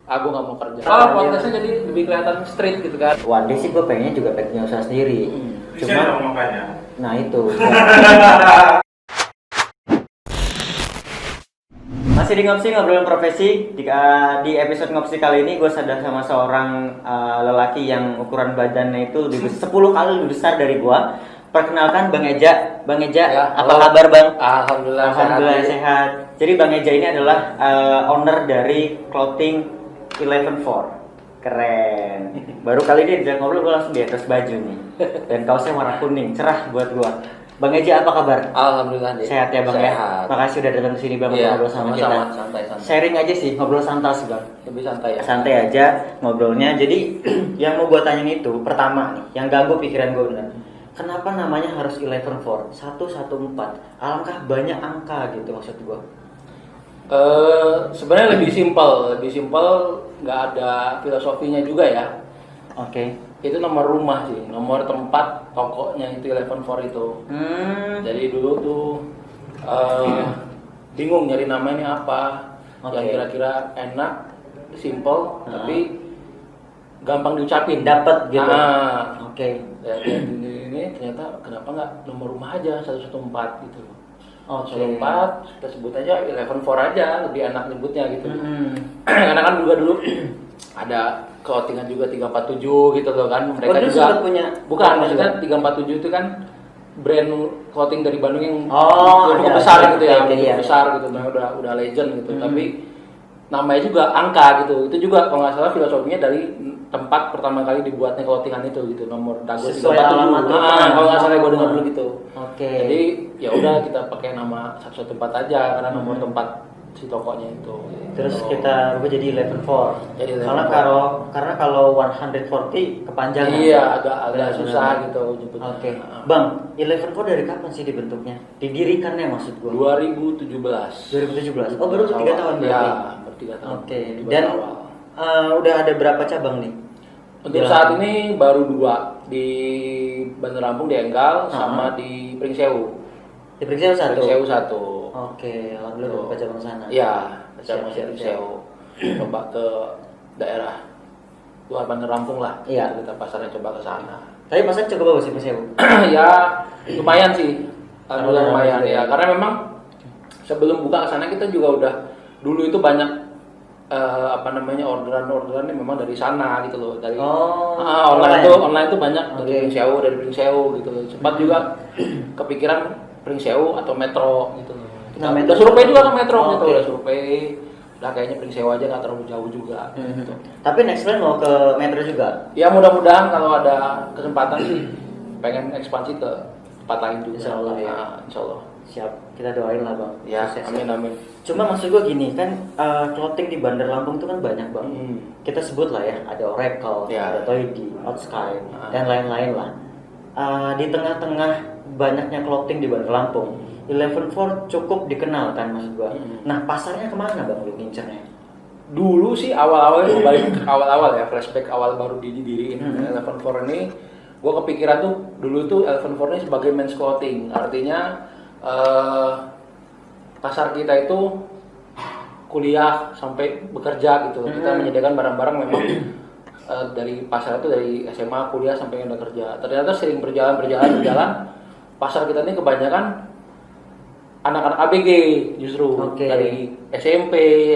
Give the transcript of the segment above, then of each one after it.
Aku nggak mau kerja. Podcastnya jadi lebih kelihatan street gitu kan. One day sih gue pengennya juga punya usaha sendiri. Cuma makanya. Nah itu. Masih di Ngopsi ngobrolin profesi. Di episode Ngopsi kali ini gue sadar sama seorang lelaki yang ukuran badannya itu 10 kali lebih besar dari gue. Perkenalkan Bang Eja. Bang Eja, Ya, apa halo. kabar Bang? Alhamdulillah Sehat. Jadi Bang Eja ini adalah owner dari clothing 11.4. Keren. Baru kali ini dia ngobrol gue langsung di atas baju nih. Dan kaosnya warna kuning, cerah buat gue. Bang Eja apa kabar? Alhamdulillah nih. Sehat ya Bang ya? Sehat. Makasih udah datang ke sini Bang Iya, ngobrol sama kita. sama-sama, santai-santai. Sharing aja sih, ngobrol santai sih Bang. Lebih santai ya. Santai aja ngobrolnya. Jadi yang mau gue tanyain itu pertama nih, yang ganggu pikiran gue bener. Kenapa namanya harus 11.4? 114. Alangkah banyak angka gitu maksud gue. Sebenarnya lebih simpel, nggak ada filosofinya juga ya. Oke. Itu nomor rumah sih, nomor tempat tokonya itu 11.4 itu. Jadi dulu tuh bingung nyari namanya apa, Oke. yang kira-kira enak, simple, tapi gampang diucapin. Dapat gitu. Oke. Dan ini ternyata kenapa nggak nomor rumah aja 114 gitu. Oke. 114 kita sebut aja 11.4 aja, lebih enak nyebutnya gitu. Karena kan juga dulu ada clothingan juga 347 gitu loh kan. Mereka dulu juga sempat punya. bukan maksudnya 347 itu kan brand clothing dari Bandung yang cukup ada. besar gitu ya, Oke, cukup iya. besar gitu, udah legend gitu. Tapi namanya juga angka gitu. Itu juga kalau nggak salah filosofinya dari tempat pertama kali dibuatnya clothingan itu gitu, nomor dago Sesuai alamat 347. Kalau nggak salah gue dengar dulu gitu. Oke. Jadi ya udah kita pakai nama 114 aja karena nomor tempat si tokonya itu. Terus Gitu. kita rubah jadi 11.4. Jadi 11.4. Karena kalau 140 kepanjangan. Iya, agak Benar, susah benar. gitu nyebutnya. Oke. Bang, 11.4 dari kapan sih dibentuknya? Didirikannya maksud gua. 2017. 2017. Oh, baru 3 tahun berarti. Ya, baru 3 tahun. Oke. 17 Dan awal. udah ada berapa cabang nih? Untuk Di saat Lampung? ini baru 2 di Bandar Lampung di Enggal sama di Pringsewu. Diperiksa satu. Pringsewu 1. Oke, alhamdulillah buka cabang sana. Iya, Siap, cabang siap, Pringsewu. Coba ke daerah luar Bandar Lampung lah. Iya. Kita pasarnya coba ke sana. Tapi pasar cukup bagus sih Mas Ewu. Ya, lumayan sih. Alhamdulillah lumayan Alhamdulillah. ya. Karena memang sebelum buka ke sana kita juga udah dulu itu banyak orderan-orderan ini memang dari sana gitu loh, dari online tuh banyak dari Pringsewu gitu. Sempat juga kepikiran Pringsewu atau Metro gitu loh. Nah, Udah Metro. survei juga ke Metro gitu, Oke. udah survei. Udah kayaknya Pringsewu aja nggak terlalu jauh juga gitu. Tapi next plan mau ke Metro juga. Ya mudah-mudahan kalau ada kesempatan sih pengen ekspansi ke tempat lain juga. Insya Allah ya. Nah, insya Allah. Siap, kita doain lah Bang. Ya, Sukses. amin. Cuma maksud gue gini kan, clothing di Bandar Lampung itu kan banyak Bang. Kita sebut lah ya, ada Oracle, Ya. ada Toydi, Outsky, Ah. dan lain-lain lah. Di tengah-tengah banyaknya clothing di Bandar Lampung, 11.4 cukup dikenal kan maksud gue. Nah pasarnya kemana Bang lu ngincernya? Dulu sih awal-awal balik ke awal-awal ya, flashback awal baru didiriin 11.4 ini, gue kepikiran tuh dulu tuh 11.4 ini sebagai men's clothing, artinya pasar kita itu kuliah sampai bekerja gitu. Kita menyediakan barang-barang memang dari pasar itu dari SMA, kuliah sampai udah kerja. Ternyata sering berjalan, pasar kita ini kebanyakan anak-anak ABG justru. Oke. Dari SMP,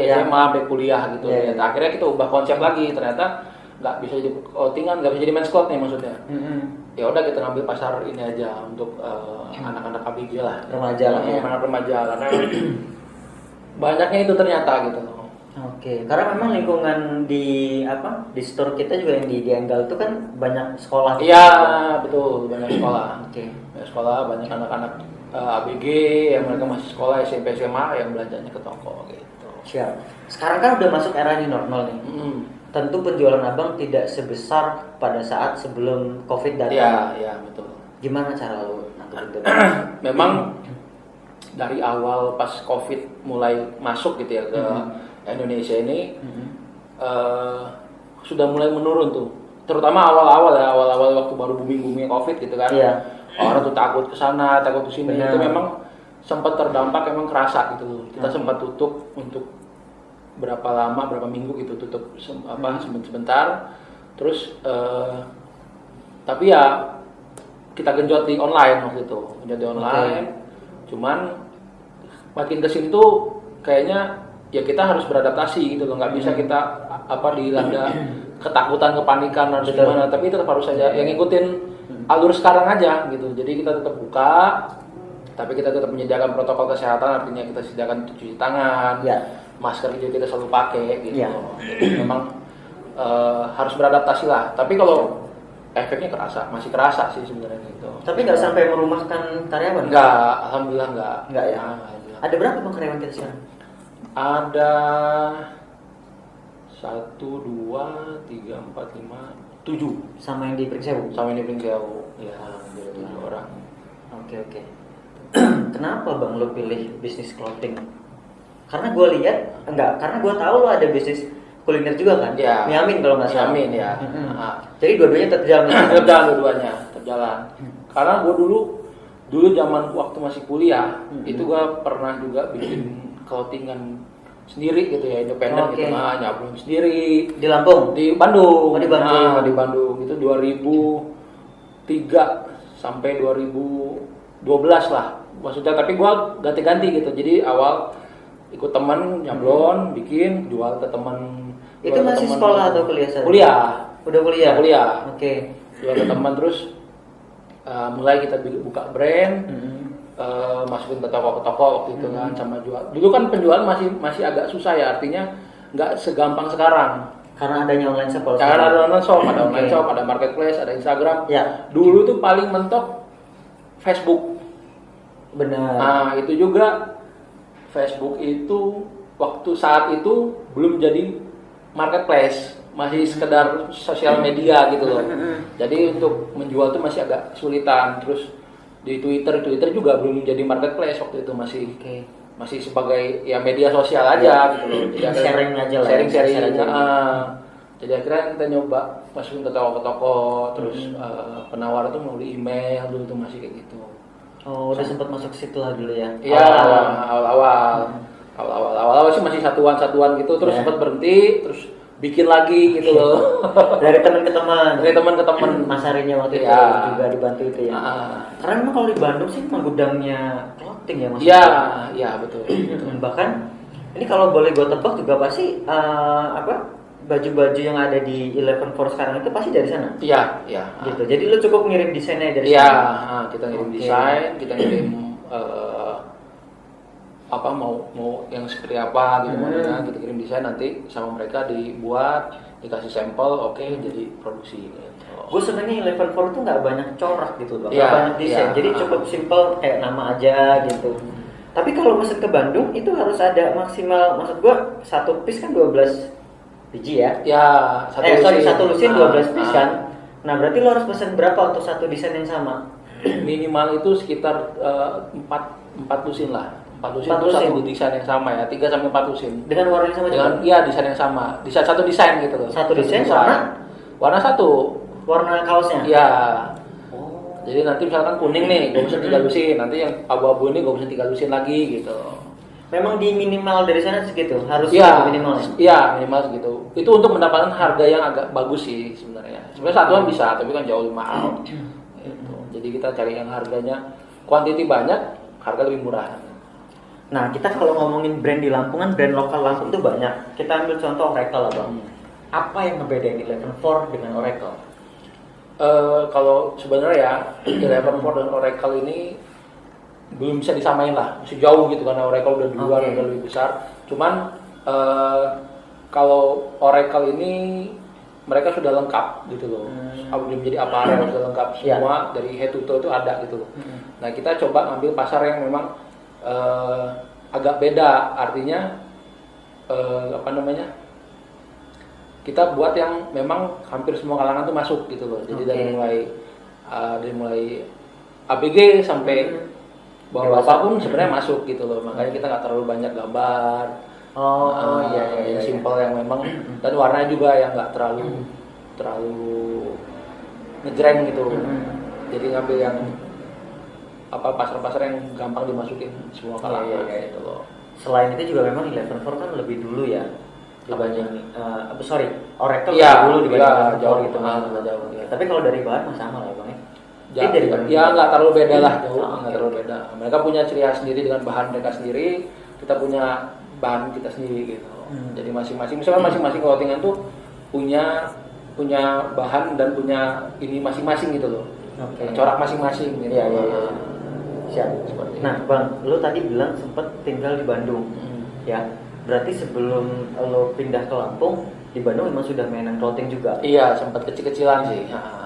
Ya. SMA sampai kuliah gitu. Ya. Ternyata akhirnya kita ubah konsep lagi. Ternyata nggak bisa jadi clothingan, nggak bisa jadi men's cloth nih maksudnya. Ya udah kita ngambil pasar ini aja untuk anak-anak ABG lah, Remaja lah ya. anak remaja, karena banyaknya itu ternyata gitu. Oke, karena memang lingkungan di store kita juga yang di Enggal itu kan banyak sekolah. Iya betul, banyak sekolah. Oke. Banyak sekolah, banyak anak-anak ABG yang mereka masih sekolah SMP SMA yang belanjanya ke toko gitu. Siap. Sekarang kan udah masuk era new normal nih. Tentu penjualan abang tidak sebesar pada saat sebelum COVID datang. Iya betul. Gimana cara lo nangkepin itu? Memang dari awal pas COVID mulai masuk gitu ya ke Indonesia ini sudah mulai menurun tuh. Terutama awal-awal waktu baru booming-boomingnya COVID gitu kan. Iya. Orang tuh takut ke sana, takut ke sini. Benar. Itu memang sempat terdampak, emang kerasa gitu. Kita sempat tutup untuk berapa lama, berapa minggu gitu tutup sebentar. Terus tapi ya kita genjot di online waktu itu, genjot di online. Cuman makin kesini tuh kayaknya ya kita harus beradaptasi gitu loh, nggak bisa kita dilanda ketakutan, kepanikan harus gimana, tapi tetap harus saja yang ngikutin alur sekarang aja gitu. Jadi kita tetap buka, tapi kita tetap menyediakan protokol kesehatan, artinya kita sediakan cuci tangan, masker juga kita selalu pakai gitu. Jadi memang harus beradaptasi lah. Tapi kalau efeknya masih kerasa sih sebenarnya gitu. Tapi nggak sampai merumahkan karyawan? Nggak, alhamdulillah nggak. Nggak ya? Ada berapa bang karyawan kita sekarang? Ada 1, 2, 3, 4, 5, 7. Sama yang di Pringsewu? Sama yang di Pringsewu, ya, 7 orang. Oke. Kenapa bang lo pilih bisnis clothing? Karena gue lihat, karena gue tahu lo ada bisnis kuliner juga kan? Ya. Miamin kalau nggak salah. Miamin ya. Jadi dua-duanya terjalan. Terjalan. Karena gue dulu zaman waktu masih kuliah, itu gue pernah juga bikin clothingan sendiri gitu ya, independen gitu, nyablon sendiri. Di Lampung? Di Bandung. Di Bandung. Di Bandung itu 2003 sampai 2012 lah. Maksudnya tapi gue ganti-ganti gitu. Jadi awal ikut teman nyablon, bikin, jual ke teman. Itu masih sekolah atau kuliah saja? Kuliah. Udah kuliah? Kuliah. Oke. Jual ke teman, terus mulai kita buka brand, masukin ke toko-toko waktu itu kan, sama jual. Dulu kan penjualan masih agak susah ya, artinya nggak segampang sekarang. Karena adanya online shop. Karena ada online shop, ada marketplace, ada Instagram. Ya. Dulu tuh paling mentok Facebook. Benar. Nah itu juga Facebook itu waktu saat itu belum jadi marketplace, masih sekedar sosial media gitu loh. Jadi untuk menjual tuh masih agak sulitan. Terus di Twitter juga belum jadi marketplace waktu itu, masih sebagai ya media sosial aja gitu loh. Jadi sharing aja lah. Sharing. Jadi akhirnya kita nyoba masukin ke toko-toko, terus penawar itu melalui email dulu tuh masih kayak gitu. Oh, udah sempat masuk situ lah dulu ya? Iya, awal-awal sih masih satuan gitu, terus sempat berhenti, terus bikin lagi gitu loh. Dari teman ke teman. Masarinya waktu itu juga dibantu itu ya. Karena memang kalau di Bandung sih memang gudangnya clothing ya mas. Iya betul. Bahkan ini kalau boleh gue tebak juga pasti baju-baju yang ada di 11 Force sekarang itu pasti dari sana. Iya. Gitu. Jadi lu cukup ngirim desainnya dari sana. Iya, kita ngirim desain, kita ngirim mau yang seperti apa gitu, kita kirim desain, nanti sama mereka dibuat, dikasih sampel, jadi produksi gitu. Gue sebenarnya 11 Force tuh nggak banyak corak gitu loh, nggak banyak desain, jadi cukup simple kayak nama aja gitu. Tapi kalau mesen ke Bandung itu harus ada maksimal, maksud gue satu piece kan 12 biji ya? Satu lusin 12 piece kan? Nah berarti lo harus pesen berapa untuk satu desain yang sama? Minimal itu sekitar 4 lusin lah. 4 lusin itu satu desain yang sama ya, 3 sampai 4 lusin. Dengan warna yang sama juga? Iya, desain yang sama. Satu desain gitu loh. Satu desain warna satu. Warna kaosnya? Iya. Jadi nanti misalkan kuning nih, gue pesen 3 lusin, nanti yang abu-abu ini gue pesen 3 lusin lagi gitu. Memang di minimal dari sana segitu? Harus minimal? Iya, minimal segitu. Itu untuk mendapatkan harga yang agak bagus sih sebenarnya. Sebenarnya satuan bisa, tapi kan jauh lebih mahal. Gitu. Jadi kita cari yang harganya quantity banyak, harga lebih murah. Nah, kita kalau ngomongin brand di Lampung kan, brand lokal Lampung itu banyak. Kita ambil contoh Oracle lah bang. Apa yang ngebedain 11 Force dengan Oracle? Kalau sebenarnya ya 11 Force dan Oracle ini belum bisa disamain lah, masih jauh gitu karena Oracle udah duluan, udah lebih besar. Cuman kalau Oracle ini mereka sudah lengkap gitu loh. Udah menjadi apparel, sudah lengkap semua dari head to toe itu ada gitu loh. Nah kita coba ngambil pasar yang memang agak beda, artinya kita buat yang memang hampir semua kalangan tuh masuk gitu loh. Jadi dari mulai ABG sampai bapak pun sebenarnya masuk gitu loh. Makanya kita nggak terlalu banyak gambar. Yang simple yang memang, dan warna juga yang nggak terlalu ngejreng gitu. Jadi ngambil yang pasar-pasar yang gampang dimasukin semua kalangan gitu loh. Selain itu juga memang 11 Force kan lebih dulu ya. dibanding orek tuh Iya, dulu dibanding iya, Eleven jauh Four gitu kan. jauh ya. Tapi kalau dari bahan mah sama lah ya bang ya. Ya, Ini dari bahan ya nggak terlalu beda lah, jauh Oh, nggak oke. terlalu beda. Mereka punya ciri khas sendiri dengan bahan mereka sendiri, kita punya bahan kita sendiri gitu. Jadi masing-masing, misalnya masing-masing clothingan tuh punya bahan dan punya ini masing-masing gitu loh. Oke. Corak masing-masing gitu. Iya, iya, iya. Siap. Seperti Nah bang, lu tadi bilang sempet tinggal di Bandung, ya. Berarti sebelum lo pindah ke Lampung, di Bandung memang sudah mainan clothing juga. Iya, sempat kecil-kecilan sih. Nah,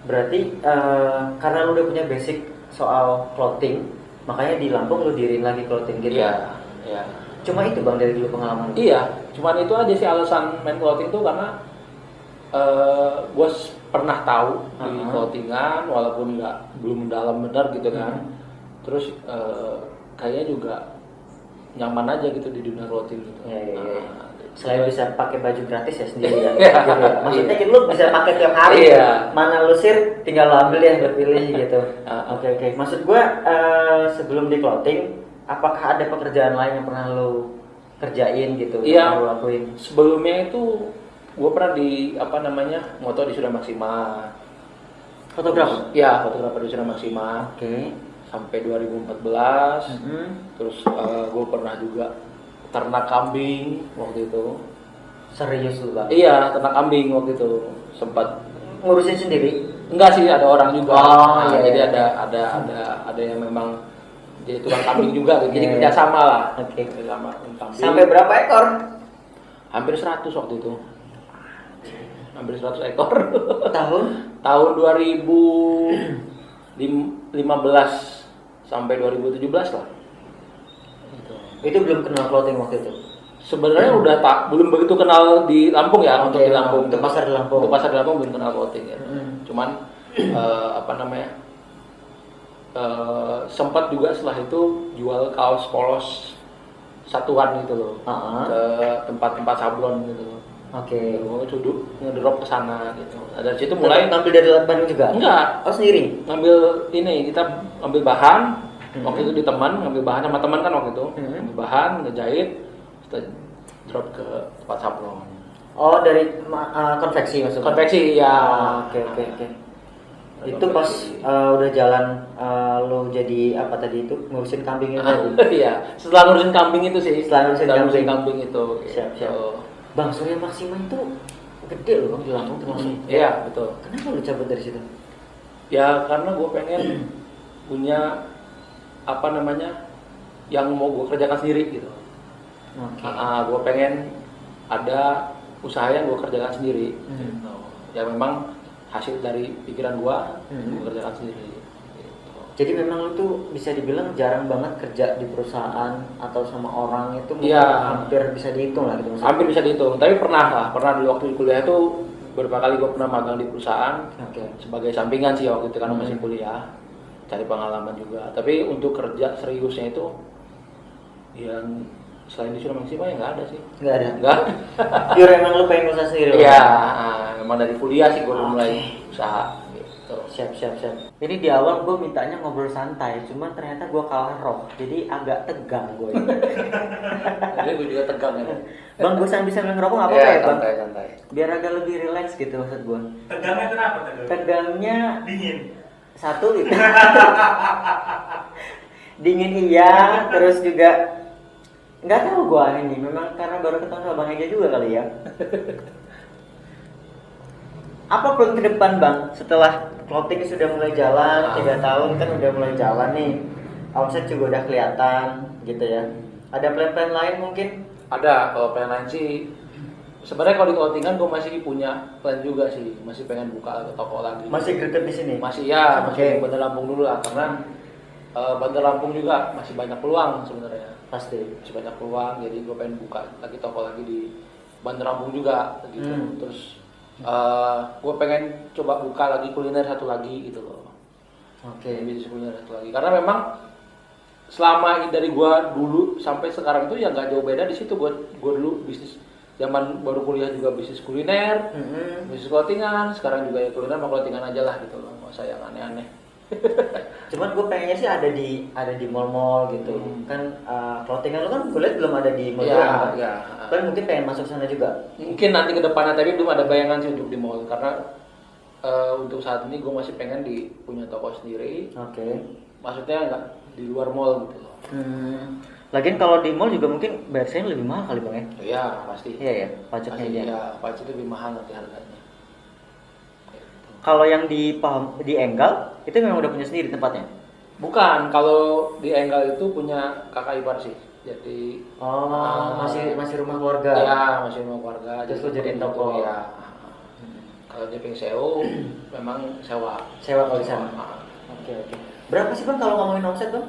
Berarti karena lu udah punya basic soal clothing, makanya di Lampung lu diriin lagi clothing gitu. iya, iya. Cuma itu bang dari dulu pengalaman. Iya, cuman itu aja sih alasan main clothing tuh karena gue pernah tahu di clothingan walaupun belum dalam benar gitu kan. Terus kayaknya juga nyaman aja gitu di dunia clothing gitu. Iya, iya, iya. Nah, Selain bisa pakai baju gratis ya sendiri ya. Iya. Gitu ya. Maksudnya gitu, lu bisa pakai tiap hari. Iya. Mana lu sir, tinggal lu ambil yang lu pilih gitu. Oke oke. Maksud gua sebelum di clothing, apakah ada pekerjaan lain yang pernah lu kerjain gitu? Iya. Yang lu lakuin? Sebelumnya itu gue pernah di moto di Sudah Maksima. Fotografer. Ya, fotografer di Sudah Maksima Oke. sampai 2014. Mhm. Terus gue pernah juga ternak kambing waktu itu. Serius lu bang? Iya, ternak kambing waktu itu sempat. Ngurusin sendiri? Enggak sih, ada orang juga. Oh, Nah, iya, jadi iya. ada yang memang jadi tukang kambing juga. Jadi Iya. kerjasama lah. Oke. Kerjasama kambing. Sampai berapa ekor? Hampir 100 waktu itu. Hampir 100 ekor. Tahun? Tahun 2015 sampai 2017 lah. Gitu. Itu belum kenal clothing waktu itu? Sebenarnya udah belum begitu kenal di Lampung ya, Oke, untuk di Lampung. untuk pasar di Lampung. Untuk pasar di Lampung belum kenal clothing ya. Cuman sempat juga setelah itu jual kaos polos satuan gitu loh. Ke tempat-tempat sablon gitu loh. Oke. Gue duduk ngedrop ke sana gitu. Nah, dari situ mulai ngambil dari Bandung juga? enggak, Oh sendiri? ngambil ini, kita ngambil bahan waktu itu di teman, ngambil bahan sama teman kan waktu itu. Ngambil bahan, ngejahit, kita drop ke tempat sablon. Oh dari konveksi maksudnya? Konveksi ya. Oke oke oke. Itu pas udah jalan lo jadi apa tadi itu ngurusin kambing itu tadi? Iya, setelah ngurusin kambing itu sih. Setelah ngurusin kambing itu. Siap siap. gitu. Bang Surya Maksima itu gede loh bang di Lampung termasuk. Iya, betul. Kenapa lu cabut dari situ? Ya karena gue pengen punya yang mau gue kerjakan sendiri gitu. Oke. Gue pengen ada usaha yang gue kerjakan sendiri. Gitu. Ya memang hasil dari pikiran gue kerjakan sendiri. Gitu. Jadi memang lu tuh bisa dibilang jarang banget kerja di perusahaan atau sama orang itu mungkin Iya. hampir bisa dihitung lah gitu maksudnya. Hampir bisa dihitung, tapi pernah di waktu kuliah itu beberapa kali gue pernah magang di perusahaan. Oke. Sebagai sampingan sih waktu itu karena masih kuliah, cari pengalaman juga. Tapi untuk kerja seriusnya itu yang selain di Sudah Maksima ya nggak ada sih. Nggak ada. Nggak. Pure emang lu pengen usaha sendiri. Iya, Bang? memang dari kuliah sih gue mulai usaha gitu. Siap siap siap. Ini di awal gue mintanya ngobrol santai, cuman ternyata gue kalah roh, jadi agak tegang gue. Jadi gue juga tegang ya. Bang gue bisa ngerokok nggak apa-apa Iya, ya bang? santai. Biar agak lebih relax gitu maksud gue. Tegangnya kenapa tegang? Tegangnya Dingin. satu gitu. Dingin iya, terus juga nggak tahu gue ini. Memang karena baru ketemu sama Bang Eja juga kali ya. Apa plan ke depan bang setelah clothing sudah mulai jalan 3 tahun kan udah mulai jalan nih, omset juga udah kelihatan gitu ya, ada plan-plan lain mungkin? Ada, kalau plan lain sih sebenarnya kalau di clothingan gue masih punya plan juga sih, masih pengen buka toko lagi. Masih greget di sini? Masih ya, masih Oke. Bandar Lampung dulu lah karena Bandar Lampung juga masih banyak peluang sebenarnya. Pasti. Masih banyak peluang, jadi gue pengen buka lagi toko lagi di Bandar Lampung juga gitu. Terus gue pengen coba buka lagi kuliner satu lagi gitu loh. Oke. Bisnis kuliner satu lagi karena memang selama dari gue dulu sampai sekarang itu ya nggak jauh beda di situ. Gue dulu bisnis zaman baru kuliah juga bisnis kuliner, bisnis clothingan, sekarang juga ya kuliner sama clothingan aja lah gitu loh, nggak usah yang aneh-aneh. Cuman gue pengennya sih ada di mall-mall gitu. Kan clothingan lu kan gue lihat belum ada di mall Ya, doang, kan? ya. Kan mungkin pengen masuk sana juga. Mungkin nanti ke depannya, tapi belum ada bayangan sih untuk di mall karena untuk saat ini gue masih pengen punya toko sendiri. Oke. Maksudnya nggak di luar mall gitu loh. Lagian kalau di mall juga mungkin biasanya lebih mahal kali bang ya? Iya pasti. Iya ya, pajaknya Pasti, dia. ya, pajak lebih mahal nanti harganya. Kalau yang di Enggal itu memang udah punya sendiri tempatnya. Bukan, kalau di Enggal itu punya kakak ipar sih. Jadi Masih rumah keluarga. ya masih rumah keluarga. Terus Jadi lu jadiin gitu, toko. ya. Kalau Jepang Sewu memang sewa. Sewa kalau di sana. Ah. Oke. Berapa sih bang kalau ngomongin omset bang?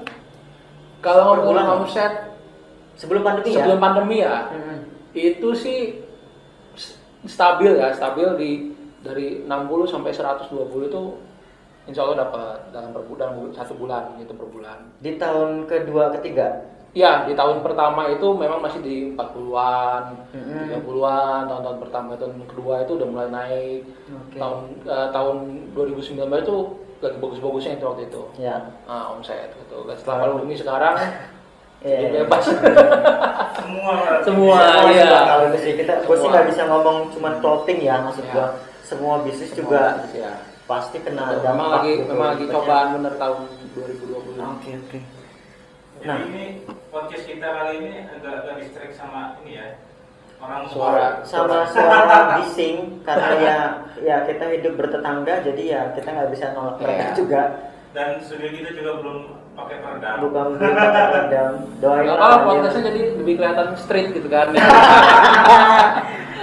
Kalau Per bulan? ngomongin omset Sebelum pandemi ya? sebelum pandemi ya, itu sih stabil dari 60 sampai 120 itu insya Allah dapat dalam satu bulan gitu per bulan. Di tahun kedua, ketiga? Ya, di tahun pertama itu memang masih di 40-an, 30-an, tahun-tahun pertama, tahun kedua itu udah mulai naik. Oke. Tahun 2019 itu lagi bagus-bagusnya itu waktu itu. Ya. Omset gitu. Setelah pandemi sekarang Iya. jadi bebas. Semua iya. sih, Bang. Kalau itu sih gue sih Semua. nggak bisa ngomong cuma clothing ya, maksud Iya. gua semua bisnis juga ya. pasti kena Memang dampak. memang lagi cobaan bener tahun 2020. Oke. Jadi Nah. ini podcast kita kali ini agak distract sama ini ya, orang Suara. Sama suara bising karena ya kita hidup bertetangga, jadi ya kita nggak bisa nolak mereka Iya. juga. dan studio kita juga belum pakai peredam. Bukan pakai redam, doain Gak lah apa-apa, dia. podcastnya jadi lebih kelihatan street gitu kan.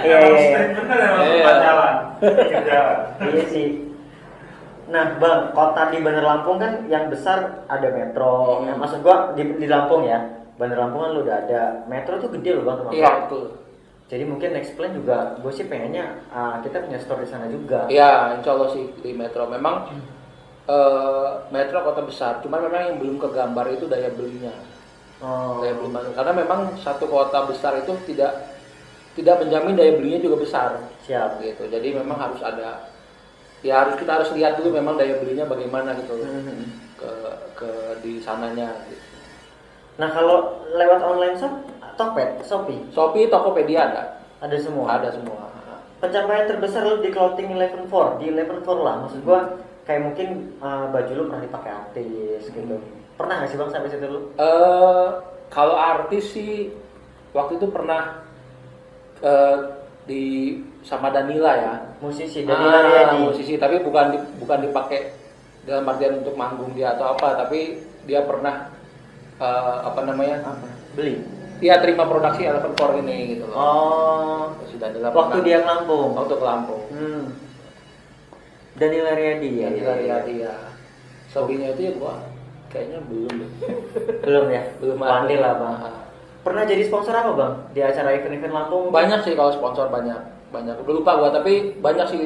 Iya. Emang street bener emang Iya. jalan, pinggir jalan. Iya sih. Nah, Bang, kota di Bandar Lampung kan yang besar ada metro. Nah, maksud gua di Lampung ya. Bandar Lampung kan lu udah ada. Metro tuh gede loh, Bang, termasuk. Iya betul. Jadi mungkin next plan juga gue sih pengennya kita punya store di sana juga. Iya, insya Allah sih di Metro. Memang Metro kota besar, cuman memang yang belum kegambar itu daya belinya. Oh. Daya beli manusia. Karena memang satu kota besar itu tidak menjamin daya belinya juga besar. Siap. Gitu. Jadi memang harus ada, kita harus lihat dulu memang daya belinya bagaimana gitu ke di sananya. Gitu. Nah, kalau lewat online shop, Tokped, Shopee, Shopee, Tokopedia ada semua. ada semua. Pencapaian terbesar lu di Clothing 11.4, di 11.4 lah. Maksud gua kayak mungkin baju lu pernah dipakai artis gitu. Pernah nggak sih Bang sampai situ lu? Kalau artis sih waktu itu pernah sama Danila ya. Musisi Danila Riyadi. Musisi, tapi bukan dipakai dalam artian untuk manggung dia atau apa, tapi dia pernah Beli. Dia terima produksi Eleven ini gitu loh. Oh. Si Danila Waktu pernah- dia ke Lampung. waktu ke Lampung. Danila Riyadi ya. Danila Riyadi ya. Shopee-nya itu ya gua kayaknya belum deh. Belum ya? Belum Pandai ada. lah Bang. Pernah jadi sponsor apa Bang di acara event-event Lampung? Banyak sih kalau sponsor, banyak. Udah lupa gua, tapi banyak sih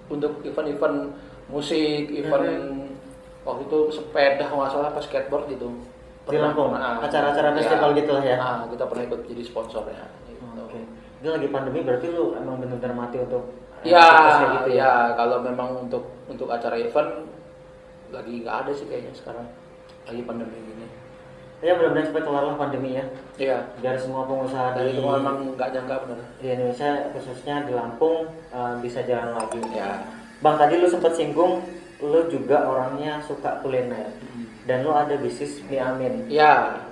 untuk event-event musik, event waktu itu sepeda kalau nggak salah, apa skateboard gitu. Di Lampung, acara-acara festival gitu lah ya? Kita pernah ikut jadi sponsor ya. Gitu. Oke. Ini lagi pandemi berarti lu emang benar-benar mati untuk Ya, aktivitas kayak gitu ya kalau memang untuk acara event lagi nggak ada sih kayaknya sekarang, lagi pandemi gini. Ya mudah-mudahan cepat kelar lah pandemi ya. Iya. Biar semua pengusaha Dari di itu memang nggak nyangka benar. di Indonesia khususnya di Lampung bisa jalan lagi. Ya. Bang tadi lu sempat singgung lu juga orangnya suka kuliner dan lu ada bisnis mie amin. Ya,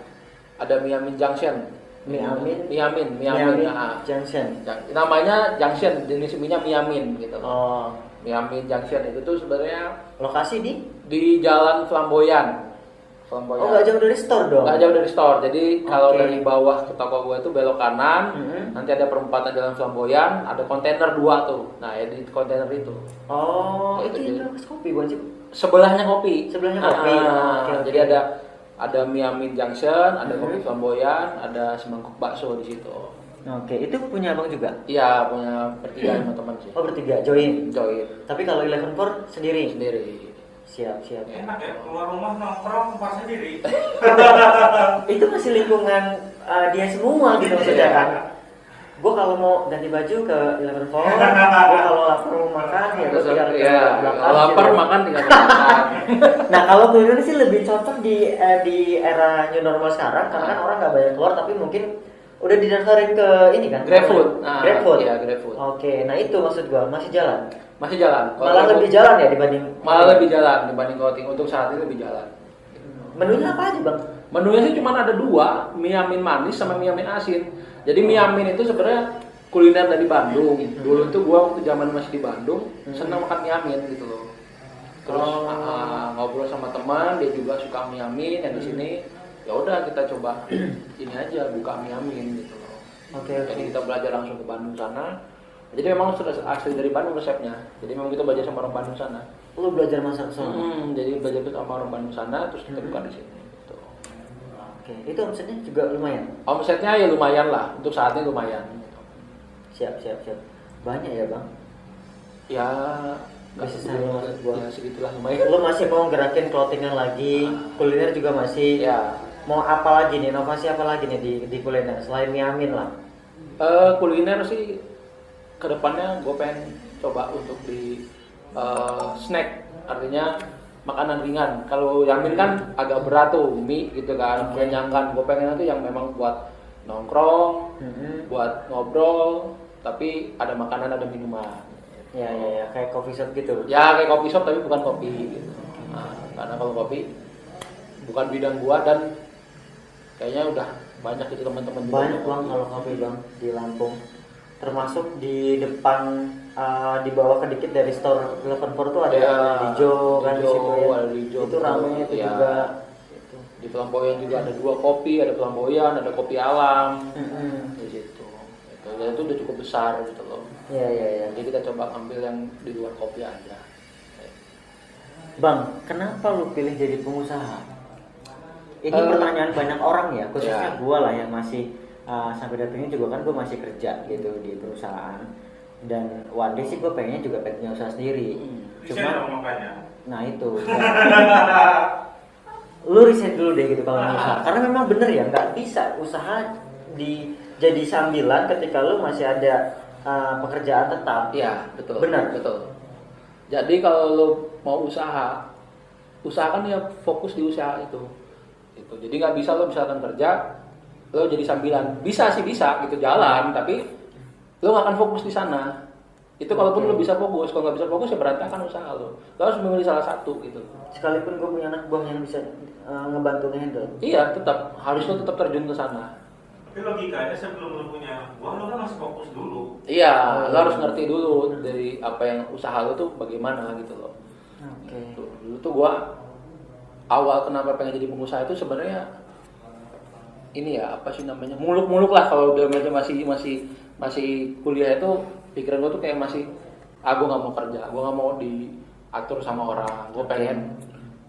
ada Miamin Junction. Miamin Junction. Junction. Namanya Junction, jenis mie-nya Miamin gitu. Oh, Miamin Junction itu tuh sebenarnya lokasi di Jalan Flamboyan. Oh, nggak jauh dari store dong. Nggak jauh dari store. Jadi kalau Oke. dari bawah ke toko gue itu belok kanan, nanti ada perempatan Jalan Flamboyan, ada kontainer 2 tuh. Nah, ya di kontainer itu. Oh, Gitu, itu jadi- yang kopi bukan sih? Sebelahnya kopi. Sebelahnya kopi. Oke. Jadi ada Miamin Junction, ada kopi Flamboyan, ada semangkuk bakso di situ. Oke, itu punya abang juga? Iya, punya bertiga sama teman sih. Oh bertiga, join. Join Tapi kalau 11 sendiri? sendiri. Siap. Enak ya, keluar rumah nongkrong pas sendiri. Itu masih lingkungan dia semua gitu maksudnya kan? Gue kalau mau ganti baju ke Eleven Floor, gue kalau lapar mau makan ya gue tinggal ke ya, belakang. kalau lapar gitu. makan tinggal makan. Nah kalau kuliner sih lebih cocok di era new normal sekarang karena kan orang nggak banyak keluar tapi mungkin udah didaftarin ke ini kan GrabFood. GrabFood. Iya, GrabFood. Oke, nah itu maksud gue masih jalan. Masih jalan. Kalau Malah GrabFood- lebih jalan ya dibanding. malah lebih jalan dibanding clothing untuk saat ini lebih jalan. Menunya apa aja bang? Menunya sih cuma ada dua, mie amin manis sama mie amin asin. Jadi mie amin itu sebenarnya kuliner dari Bandung. Dulu itu gua waktu zaman masih di Bandung senang makan mie amin gitu loh. Terus ngobrol sama teman, dia juga suka mie amin yang di sini. Ya udah kita coba ini aja buka mie amin gitu loh. Oke. Jadi kita belajar langsung ke Bandung sana. Jadi memang sudah asli dari Bandung resepnya. Jadi memang kita belajar sama orang Bandung sana. Lu belajar masak soal. Jadi belajar sama orang Bandung sana terus kita buka di sini. Gitu. Oke, itu omsetnya juga lumayan. Omsetnya ya lumayan lah, untuk saat ini lumayan. Siap. Banyak ya bang. Ya nggak Bisnis segitu, maksud gua. ya segitulah lumayan. Lu masih mau gerakin clothingan lagi, kuliner juga masih. Ya Mau apa lagi nih, inovasi apa lagi nih di kuliner selain mie amin lah? kuliner sih kedepannya gue pengen coba untuk di snack, artinya makanan ringan. Kalau yamin kan agak berat tuh, mie gitu kan, mengenyangkan. Gue pengen itu yang memang buat nongkrong, buat ngobrol, tapi ada makanan ada minuman. Ya, kayak coffee shop gitu. Ya kayak kopi shop tapi bukan kopi gitu. Nah, karena kalau kopi bukan bidang gua dan kayaknya udah banyak itu teman-teman juga Banyak bang kalau kopi bang di Lampung. Termasuk di depan di bawah sedikit dari store Eleven Four tuh ada Ya, Lijo kan di Lijo, situ ya. ada Lijo, Itu ramai itu ya. juga. Itu. Di Pelamboyan juga ada dua kopi, ada Pelamboyan, ada kopi alam Mm-mm. di situ. Itu, dan itu udah cukup besar gitu loh. Ya. Jadi kita coba ambil yang di luar kopi aja. Bang, kenapa lu pilih jadi pengusaha? Ini pertanyaan banyak orang ya, khususnya Ya. gua lah yang masih sampai detik ini juga kan gua masih kerja gitu di perusahaan. Dan one day sih gua pengennya juga pengen punya usaha sendiri. Bisa dong makanya. Nah itu. Lu riset dulu deh gitu kalau mau usaha. Karena memang bener ya, nggak bisa usaha jadi sambilan ketika lu masih ada pekerjaan tetap. Iya, betul. Benar. Betul. Jadi kalau lo mau usahakan ya fokus di usaha itu. Gitu. Jadi nggak bisa lo misalkan kerja, lo jadi sambilan. Bisa sih bisa gitu jalan, tapi lo nggak akan fokus di sana. Itu kalaupun lo bisa fokus, kalau nggak bisa fokus ya berantakan usaha lo. Lo harus memilih salah satu gitu. Sekalipun gue punya anak buah yang bisa ngebantu ngehandle. Iya, harus lo tetap terjun ke sana. Tapi logikanya sebelum lu punya uang, lu kan harus fokus dulu. Iya, lo harus ngerti dulu dari apa yang usaha lo tuh bagaimana gitu loh. Oke. Dulu tuh gua awal kenapa pengen jadi pengusaha itu sebenarnya ini ya apa sih namanya muluk-muluk lah kalau udah masih kuliah itu pikiran gua tuh kayak masih gua nggak mau kerja, gua nggak mau diatur sama orang, gua pengen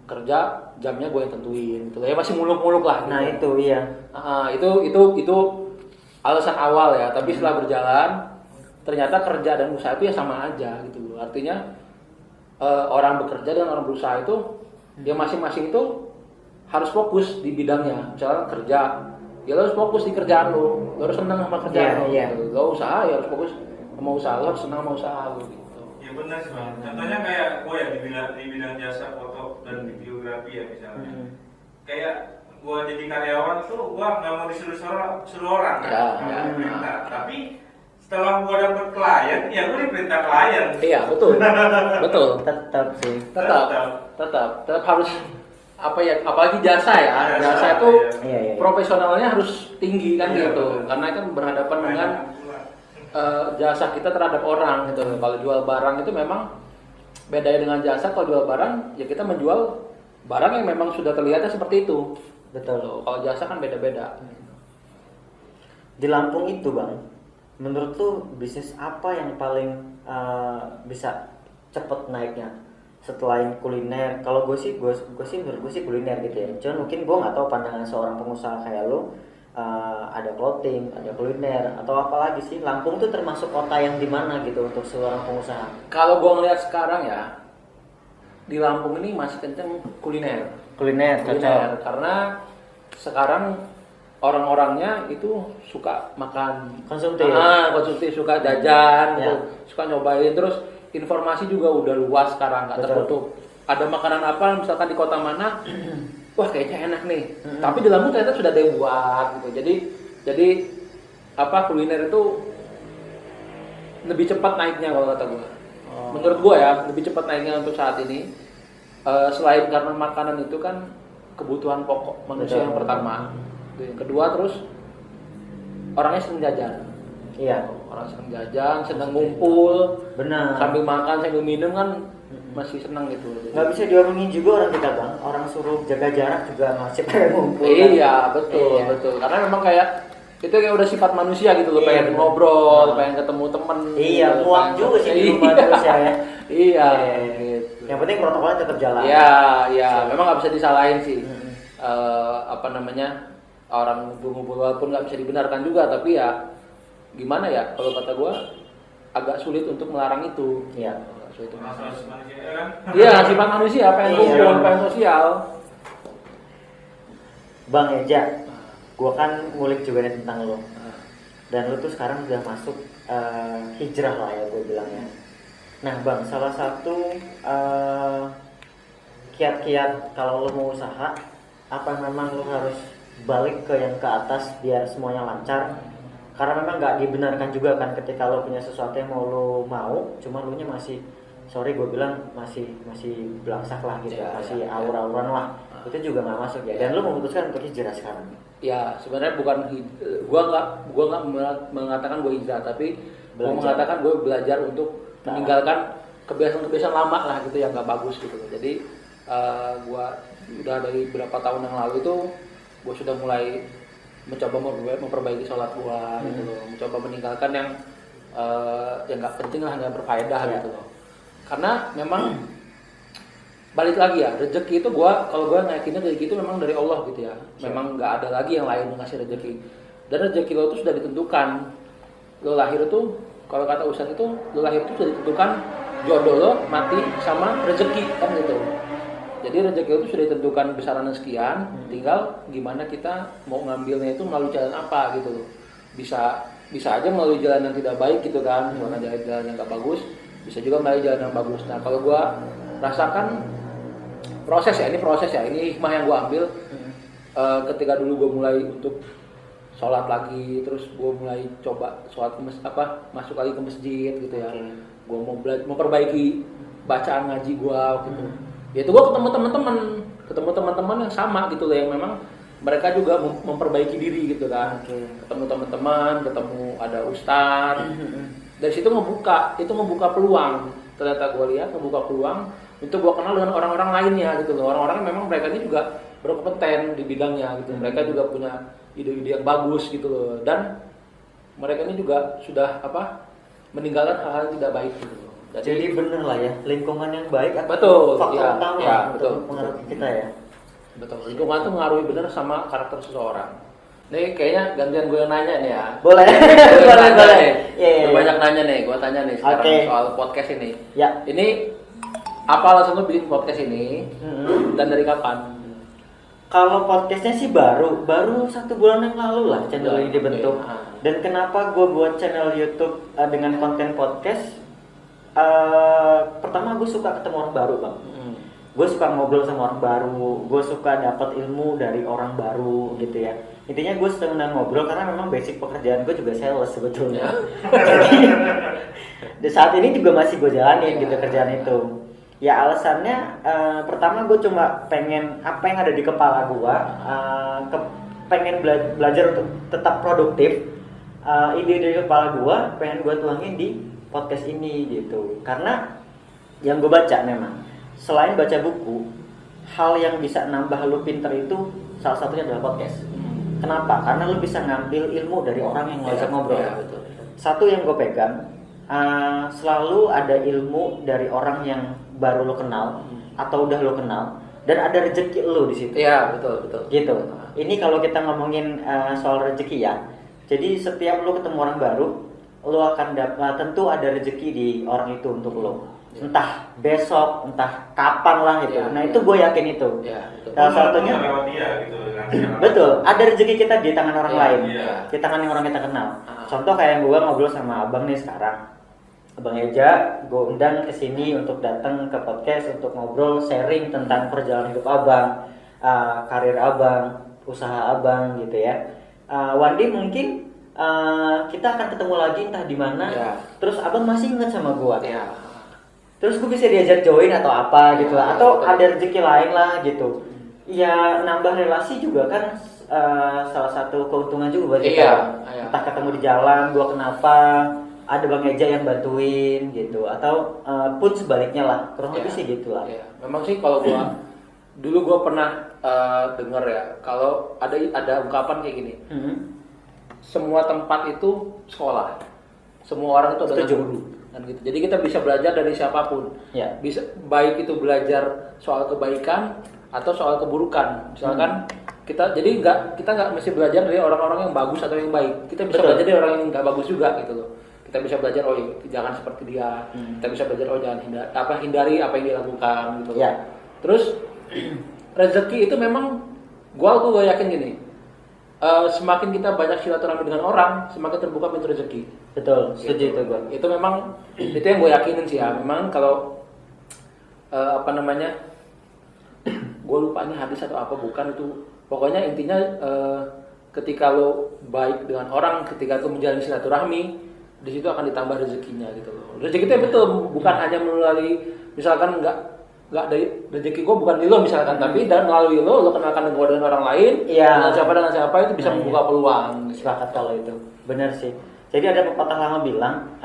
kerja jamnya gue yang tentuin gitu ya masih muluk-muluk lah gitu. Nah itu iya. Itu alasan awal ya, tapi setelah berjalan ternyata kerja dan usaha itu ya sama aja gitu loh. Artinya orang bekerja dan orang berusaha itu dia masing-masing itu harus fokus di bidangnya. Misalnya kerja, ya lo harus fokus di kerjaan lo harus senang sama kerjaan lo. Iya. Gitu. Lo usaha ya harus fokus sama usaha lo, harus senang sama usaha lo gitu. Ya benar sih bang. Contohnya kayak gue ya di bidang jasa foto dan videografi ya misalnya. Kayak gue jadi karyawan tuh gue nggak mau suruh orang kan, Ya, nggak mau ya. diperintah. Tapi setelah gue dapet klien, ya gue diperintah klien. Iya betul, betul. Tetap sih. Tetap harus apa ya, apalagi jasa ya. Jasa itu Iya. profesionalnya harus tinggi kan Iya, gitu, betul. karena kan berhadapan dengan jasa kita terhadap orang gitu. Kalau jual barang itu memang beda dengan jasa. Kalau jual barang ya kita menjual barang yang memang sudah terlihatnya seperti itu. Betul. Kalau jasa kan beda-beda. Di Lampung itu bang, menurut lu bisnis apa yang paling bisa cepet naiknya selain kuliner? Kalau gue sih menurut gue sih kuliner gitu ya. Cuman mungkin gue nggak tahu pandangan seorang pengusaha kayak lu. Ada clothing, ada kuliner, atau apa lagi sih? Lampung tuh termasuk kota yang di mana gitu untuk seorang pengusaha? Kalau gue ngeliat sekarang ya di Lampung ini masih kenceng kuliner. Kuliner, cocok. Karena sekarang orang-orangnya itu suka makan Konsumtif. konsumtif, suka jajan gitu, Ya. suka nyobain. Terus informasi juga udah luas sekarang, nggak Betul. tertutup. Ada makanan apa misalkan di kota mana, wah kayaknya enak nih, tapi di dalamnya ternyata sudah ada yang buat gitu. Jadi apa, kuliner itu lebih cepat naiknya kalau kata gue. Menurut gue ya, lebih cepat naiknya untuk saat ini. Selain karena makanan itu kan kebutuhan pokok manusia Betul. yang pertama. Yang kedua, terus orangnya seneng jajan. Iya. Orang seneng jajan, seneng ngumpul, Benar. sambil makan, sambil minum kan masih seneng gitu. Nggak bisa diomongin juga orang kita bang, orang suruh jaga jarak juga masih pada ngumpul. Kan? Iya, betul, Iya. betul. Karena memang kayak itu kayak udah sifat manusia gitu loh, Iya, pengen bener. ngobrol, pengen ketemu temen. Iya, gitu, muak pengen- juga sih di rumah Iya. terus ya. Iya, Iya. gitu. Yang penting protokolnya tetap jalan. Iya, iya, memang nggak bisa disalahin sih. Mm-mm. Apa namanya, orang ngumpul-ngumpul walaupun nggak bisa dibenarkan juga, tapi ya gimana ya, kalau kata gua agak sulit untuk melarang itu. Iya. Agak sulit untuk Masalah melarang. manusia ya kan. Iya, sifat manusia, pengen Iya. kumpul, pengen sosial. Bang Eja, gua kan ngulik juga nih tentang lo. Nah, Dan lu tuh sekarang sudah masuk hijrah lah ya gue bilangnya. Nah bang, salah satu kiat-kiat kalau lu mau usaha, apa memang lu harus balik ke yang ke atas biar semuanya lancar? Karena memang nggak dibenarkan juga kan ketika lo punya sesuatu yang mau, cuma lu nya masih, sorry gue bilang masih belangsak lah gitu, Ya, masih ya, ya. aur-auran lah. Itu juga nggak masuk ya. Dan lu memutuskan untuk hijrah sekarang. ya sebenarnya bukan gua nggak mengatakan gua hijrah, tapi gua Belajar. mengatakan gua belajar untuk meninggalkan kebiasaan-kebiasaan lama lah gitu yang nggak bagus gitu. Jadi gua udah dari berapa tahun yang lalu itu gua sudah mulai mencoba memperbaiki sholat gua gitu loh, mencoba meninggalkan yang nggak penting lah, nggak berfaedah Ya. gitu loh. Karena memang balik lagi ya, rezeki itu kalau gua naikinnya rezeki itu memang dari Allah gitu ya. Memang nggak ada lagi yang lain yang ngasih rezeki. Dan rezeki lo itu sudah ditentukan. Lo lahir itu, kalau kata Ustadz itu, lo lahir itu sudah ditentukan jodoh lo, mati sama rezeki kan gitu. Jadi rezeki itu sudah ditentukan besarannya sekian, tinggal gimana kita mau ngambilnya itu melalui jalan apa gitu loh. Bisa aja melalui jalan yang tidak baik gitu kan, jalan yang nggak bagus, bisa juga melalui jalan yang bagus. Nah kalau gua rasakan ini hikmah yang gue ambil ketika dulu gue mulai untuk sholat lagi, terus gue mulai coba sholat masuk lagi ke masjid gitu ya. Gue mau memperbaiki bacaan ngaji gue gitu. Ya itu gue ketemu teman-teman yang sama gitu loh, yang memang mereka juga memperbaiki diri gitu kan. Ketemu teman-teman, ketemu ada ustadz. Dari situ ngebuka peluang. Ternyata gue lihat ngebuka peluang untuk gue kenal dengan orang-orang lainnya gitu loh. Orang-orang memang mereka ini juga berkompeten di bidangnya gitu. Mereka juga punya ide-ide yang bagus gitu loh. Dan mereka ini juga sudah meninggalkan hal-hal yang tidak baik gitu loh. Jadi bener lah ya, lingkungan yang baik atau Betul, faktor ya, utama ya, untuk betul, mempengaruhi kita ya. Betul. Lingkungan tuh mengaruhi bener sama karakter seseorang. Nih kayaknya gantian gue yang nanya nih ya. Boleh, Gue boleh, nanya boleh. nih. Iya, iya, Lu iya. banyak nanya nih, gue tanya nih sekarang Oke. soal podcast ini. Ya. Ini apa alasan lu bikin podcast ini dan dari kapan? Kalau podcastnya sih baru 1 bulan yang lalu lah channel ini Oke. dibentuk. Dan kenapa gue buat channel YouTube dengan konten podcast? Pertama gue suka ketemu orang baru bang. Gue suka ngobrol sama orang baru, gue suka dapat ilmu dari orang baru gitu ya. Intinya gue senang ngobrol karena memang basic pekerjaan gue juga sales sebetulnya. Di saat ini juga masih gue jalanin gitu kerjaan itu. Ya alasannya pertama gue cuma pengen apa yang ada di kepala gue, pengen belajar untuk tetap produktif. Ide dari kepala gue pengen gue tuangin di podcast ini gitu. Karena yang gue baca memang selain baca buku, hal yang bisa nambah lu pinter itu salah satunya adalah podcast. Kenapa? Karena lu bisa ngambil ilmu dari orang yang ngajak ngobrol. Ya, betul. Satu yang gue pegang, selalu ada ilmu dari orang yang baru lo kenal atau udah lo kenal, dan ada rezeki lo di situ. Iya, betul. Gitu. Ini kalau kita ngomongin soal rezeki ya. Jadi setiap lo ketemu orang baru, lo akan dapat tentu ada rezeki di orang itu untuk lo. entah besok, entah kapan lah gitu. Nah itu gue yakin itu. Salah satunya lewat dia gitu kan. betul, ada rezeki kita di tangan orang lain, iya. di tangan yang orang kita kenal. Contoh kayak gue ngobrol sama abang nih sekarang, Abang Eja, gue undang ke sini untuk datang ke podcast untuk ngobrol, sharing tentang perjalanan hidup abang, karir abang, usaha abang gitu ya. One day mungkin kita akan ketemu lagi entah di mana. Terus abang masih ingat sama gue. Terus gue bisa diajak join atau apa gitu lah, atau ada rezeki lain lah gitu. Ya nambah relasi juga kan salah satu keuntungan juga buat kita. Entah ketemu di jalan, gue kenapa, ada Bang Eja yang bantuin gitu, atau pun sebaliknya lah, kurang lebih sih gitu lah. Memang sih kalau gua dulu gua pernah dengar ya, kalau ada ungkapan kayak gini, semua tempat itu sekolah, semua orang itu adalah guru, kan gitu. Jadi kita bisa belajar dari siapapun, bisa baik itu belajar soal kebaikan atau soal keburukan, misalkan. Kita nggak mesti belajar dari orang-orang yang bagus atau yang baik. Kita bisa belajar dari orang yang nggak bagus juga gitu loh. Kita bisa belajar jangan seperti dia. Kita bisa belajar jangan hindari apa yang dia lakukan gitu. Terus rezeki itu memang gua yakin gini. Semakin kita banyak silaturahmi dengan orang, semakin terbuka pintu rezeki. Betul, setuju itu gua. Itu memang itu yang gue yakinin sih ya. Memang kalau gue lupa ini hadis atau apa bukan itu. Pokoknya intinya ketika lo baik dengan orang, ketika lo menjalin silaturahmi, di situ akan ditambah rezekinya gitu loh. Rezeki itu betul bukan hanya melalui misalkan nggak dari rezeki gue bukan di lo misalkan, tapi dan melalui lo kenalkan dengan orang lain, dengan siapa itu bisa membuka peluang. Sepakat kalau itu, benar sih. Jadi ada pepatah lama bilang,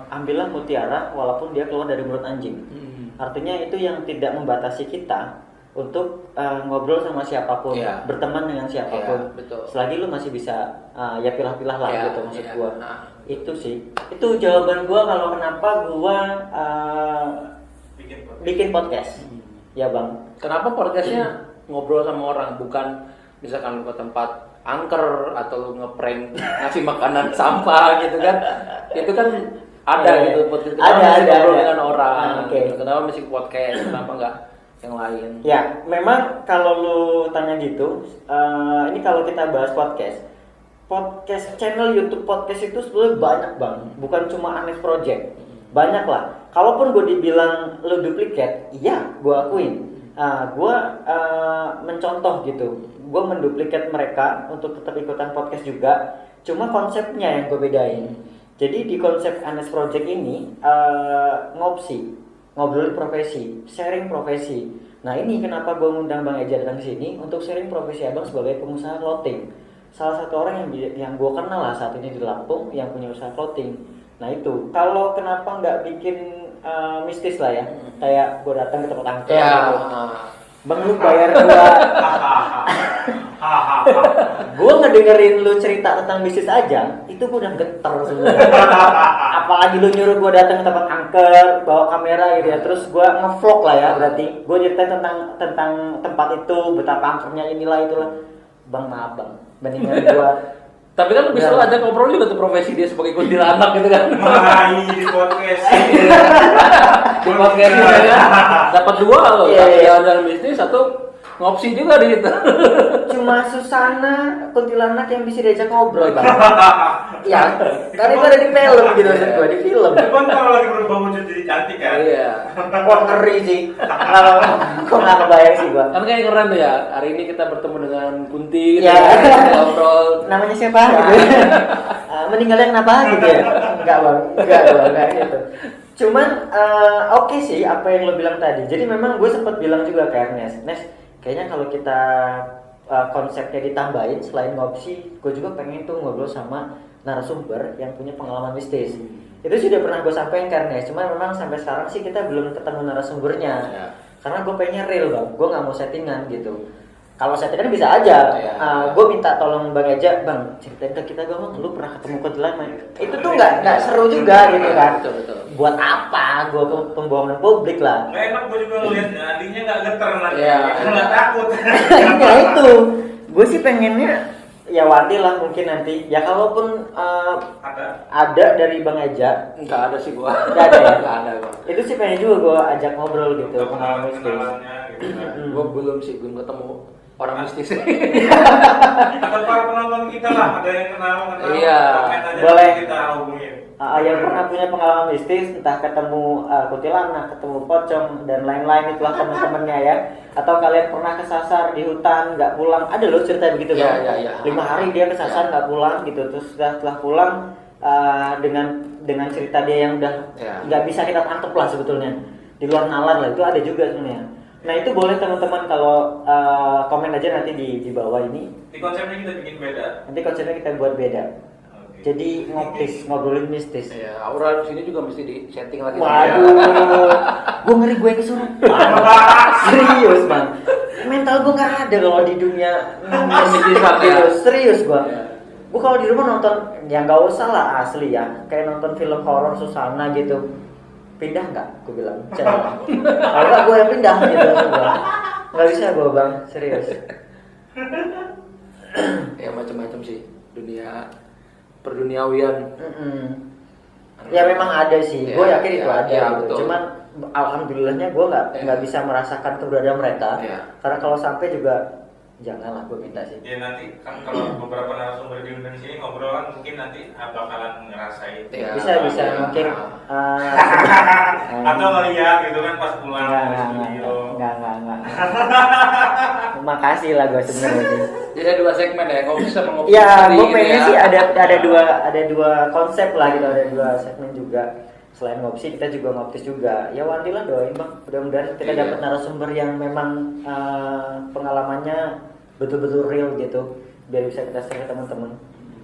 ambillah mutiara walaupun dia keluar dari mulut anjing. Artinya itu yang tidak membatasi kita untuk ngobrol sama siapapun, berteman dengan siapapun. Selagi lu masih bisa ya pilah-pilah lah gitu maksud gua. Itu sih. Itu jawaban gua kalau kenapa gua bikin podcast. Ya, Bang. Kenapa podcastnya ngobrol sama orang, bukan misalkan lu ke tempat angker atau lu ngeprank ngasih makanan sampah gitu kan. Itu kan ada gitu podcast. Ada ngobrol dengan orang. Kenapa mesti podcast? Kenapa enggak yang lain? Ya, memang kalau lu tanya gitu, ini kalau kita bahas podcast channel YouTube podcast itu sebenarnya banyak bang, bukan cuma Anes Project, banyak lah. Kalaupun gue dibilang lu duplikat, iya, gue akuin. Gue mencontoh gitu, gue menduplikat mereka untuk tetap ikutan podcast juga, cuma konsepnya yang gue bedain. Jadi di konsep Anes Project ini ngobrol profesi, sharing profesi. Nah ini kenapa gue ngundang Bang Eja datang ke sini untuk sharing profesi abang sebagai pengusaha clothing. Salah satu orang yang gue kenal lah saat ini di Lampung yang punya usaha clothing. Nah itu, kalau kenapa nggak bikin mistis lah ya, kayak gue datang ke tempat angker. Bang lu bayar gue ngedengerin lu cerita tentang bisnis aja, itu gue udah getar sebenarnya. Apalagi lu nyuruh gue datang ke tempat angker, bawa kamera gitu ya, terus gue ngevlog lah ya, berarti gue ceritain tentang tempat itu, betapa angkernya inilah itulah. Bang maaf bang, mendingan gue. Tapi kan bisa lo ajak ngobrol juga tuh profesi dia sebagai kuntilanak gitu kan. Di podcast. Di podcast juga kan. Dapat dua loh, jalan-jalan bisnis, satu ngopsi juga di situ. Cuma Susana kuntilanak yang bisa diajak ngobrol bang. Ya, karena itu ada di film gitu maksud gue, di film. Cuman kalau lagi berubah wujud jadi cantik kan. Iya. Wah ngeri sih. Kok nggak kebayang sih gua. Kan kayak keren tuh ya. Hari ini kita bertemu dengan Kunti, ya. ngobrol. Namanya siapa gitu. Meninggalnya kenapa gitu ya? Enggak bang, enggak gitu. Cuman oke sih apa yang lo bilang tadi. Jadi memang gue sempat bilang juga ke Ernest, kayaknya kalau kita konsepnya ditambahin selain ngopsi, gue juga pengen tuh ngobrol sama narasumber yang punya pengalaman mistis. Itu sudah pernah gue sampaikan ke Ernest, cuman memang sampai sekarang sih kita belum ketemu narasumbernya. Karena gue pengennya real bang, gue nggak mau settingan gitu. Kalau settingan bisa aja, gue minta tolong Bang Eja, Bang ceritain ke kita bang, lu pernah ketemu kuntilanak? Itu tuh nggak seru juga gitu kan. Betul. Buat apa? Gue pembohongan publik lah. Nggak enak gue juga ngeliat adiknya nggak geter nanti, nggak takut. Nah itu, gue sih pengennya ya Wandi lah mungkin nanti. Ya kalaupun ada dari Bang Eja, Nggak ada sih gua. nggak ada ya? Nggak ada gua. Itu sih pengen juga gua ajak ngobrol gitu, Untuk pengalaman mistis. kenalannya gitu kan. Gua belum sih, belum ketemu orang mistis. Atau para penonton kita lah, ada yang kenal, Iya. komen aja Boleh. kita hubungin. Yang pernah punya pengalaman mistis, entah ketemu kuntilanak, ketemu pocong dan lain-lain, itulah teman-temannya ya. Atau kalian pernah kesasar di hutan nggak pulang, ada loh cerita begitu Iya, Bang. iya, iya. 5 hari dia kesasar nggak pulang gitu, terus setelah pulang dengan cerita dia yang udah Iya. nggak bisa kita tangkep lah sebetulnya, di luar nalar lah, itu ada juga sebenarnya. Nah itu boleh teman-teman kalau komen aja nanti di bawah ini. Di konsepnya kita bikin beda. Nanti konsepnya kita buat beda. Oke. Jadi ngoptis, ngobrolin mistis. Iya, aura di sini juga mesti di setting lagi. Waduh, gue ngeri gue kesurupan. Serius Bang, mental gue nggak ada kalau di dunia Mistisan, ya. serius gue. Iya. Gue kalau di rumah nonton, ya nggak usah lah asli ya, kayak nonton film horor Susana gitu. Pindah nggak? Gue bilang, channel. Kalau nggak gue yang pindah gitu gua. Nggak bisa gue Bang, serius. Ya macam-macam sih dunia perduniawian. Ya memang ada sih, gue Ya, yakin itu ya, ada ya, gitu. betul. Cuman alhamdulillahnya gue nggak Ya. bisa merasakan keberadaan mereka. Ya. Karena kalau sampai juga janganlah gue minta sih. Ya nanti kan kalau beberapa narasumber diundang sini ngobrol kan mungkin nanti bakalan ngerasain. Ya. Bisa ya. mungkin. Atau ngeliat gitu kan pas pulang Enggak, dari studio. enggak. Makasih lah gue sebenarnya sih. Jadi ada 2 segmen ya, ngopi sama ngopi. Ya, misteri gue gitu pengen ya. sih ada dua konsep lah gitu, ada 2 segmen juga. Selain ngopsi kita juga ngoptis juga. Ya Wandi lah doain Bang, mudah-mudahan kita Iya. dapat narasumber yang memang pengalamannya betul-betul real gitu, biar bisa kita share ke teman-teman.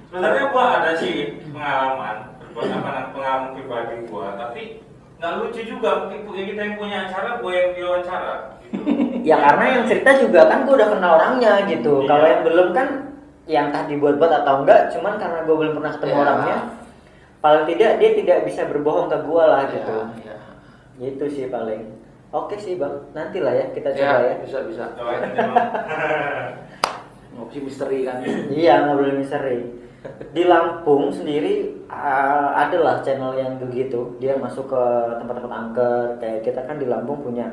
Sebenarnya gua ada sih pengalaman pribadi gua, tapi nggak lucu juga. Mungkin kita yang punya acara, gua yang diwawancara. Gitu. Ya karena yang cerita juga kan gue udah kenal orangnya gitu. Iya. Kalau yang belum kan, yang entah dibuat-buat atau enggak, cuman karena gue belum pernah ketemu Iya. orangnya, paling tidak dia tidak bisa berbohong ke gue lah gitu. Ya. Gitu sih paling. Oke sih Bang, nanti lah ya kita coba ya. Bisa. Doain aja, Bang. Ngopi misteri kan. Iya, ngobrol misteri. Di Lampung sendiri adalah channel yang begitu. Dia masuk ke tempat-tempat angker. Kayak kita kan di Lampung punya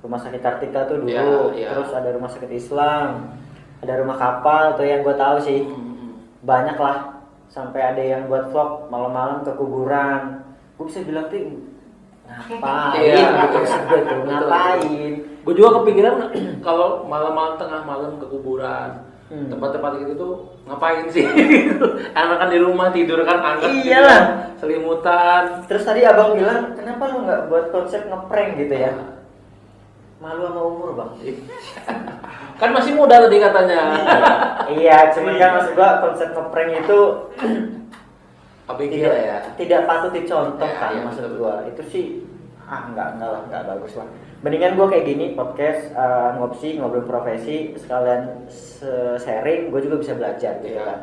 Rumah Sakit Kartika tuh dulu. Iya. Terus ada Rumah Sakit Islam, ada Rumah Kapal tuh yang gue tahu sih. Banyak lah. Sampai ada yang buat vlog malam-malam ke kuburan. Gue bisa bilang tuh ngapain? Iya. Gitu maksud gue tuh ngapain? Gue juga kepikiran kalau malam-malam tengah malam ke kuburan, tempat-tempat gitu tuh ngapain sih? Karena kan di rumah tidur kan angkat gitu Iyalah. kan, selimutan. Terus tadi abang bilang, kenapa lu nggak buat konsep ngeprank gitu ya? Malu sama umur bang. Kan masih muda tadi katanya. Iya, cuman kan maksud gua konsep ngeprank itu Abg lah ya. tidak patut dicontoh Ya, kan iya, maksud betul, gua. Itu sih enggak lah, enggak bagus lah. Mendingan gua kayak gini podcast ngopsi, ngobrol profesi, sekalian sharing, gua juga bisa belajar gitu Iya. kan.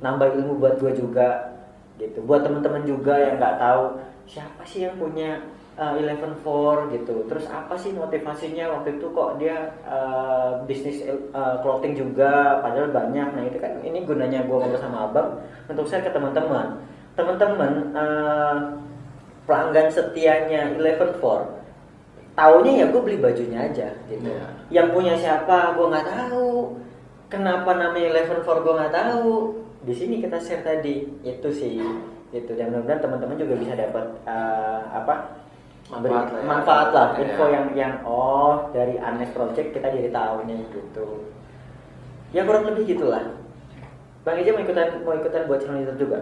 Nambah ilmu buat gua juga gitu. Buat teman-teman juga yang nggak tahu siapa sih yang punya 11 gitu. Terus apa sih motivasinya waktu itu kok dia bisnis clothing juga padahal banyak. Nah, itu kan ini gunanya gua ngobrol sama Abang untuk share ke teman-teman. Teman-teman pelanggan setianya 11 taunya ya gue beli bajunya aja gitu. Iya. Yang punya siapa gue nggak tahu. Kenapa namanya 11 gue nggak tahu. Di sini kita share tadi itu sih itu, dan mudah-mudahan teman-teman juga bisa dapat manfaat lah, info Ya. yang dari Anes Project kita jadi tahu nih gitu. Ya kurang lebih gitulah. Bang Eja mau ikutan buat channel YouTube juga?